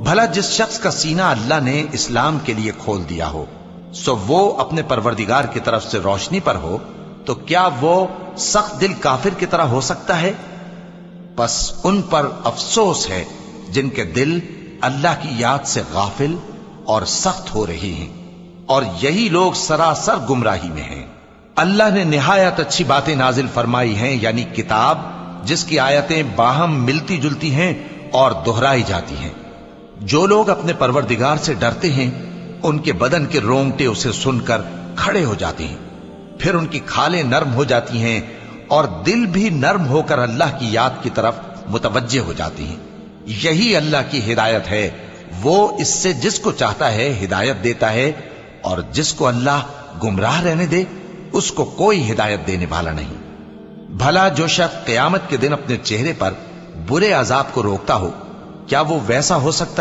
بھلا جس شخص کا سینہ اللہ نے اسلام کے لیے کھول دیا ہو سو وہ اپنے پروردگار کی طرف سے روشنی پر ہو، تو کیا وہ سخت دل کافر کی طرح ہو سکتا ہے؟ پس ان پر افسوس ہے جن کے دل اللہ کی یاد سے غافل اور سخت ہو رہی ہیں، اور یہی لوگ سراسر گمراہی میں ہیں۔ اللہ نے نہایت اچھی باتیں نازل فرمائی ہیں، یعنی کتاب جس کی آیتیں باہم ملتی جلتی ہیں اور دہرائی جاتی ہیں۔ جو لوگ اپنے پروردگار سے ڈرتے ہیں ان کے بدن کے رونگٹے اسے سن کر کھڑے ہو جاتے ہیں، پھر ان کی کھالیں نرم ہو جاتی ہیں اور دل بھی نرم ہو کر اللہ کی یاد کی طرف متوجہ ہو جاتی ہیں۔ یہی اللہ کی ہدایت ہے، وہ اس سے جس کو چاہتا ہے ہدایت دیتا ہے، اور جس کو اللہ گمراہ رہنے دے اس کو کوئی ہدایت دینے والا نہیں۔ بھلا جو شخص قیامت کے دن اپنے چہرے پر برے عذاب کو روکتا ہو، کیا وہ ویسا ہو سکتا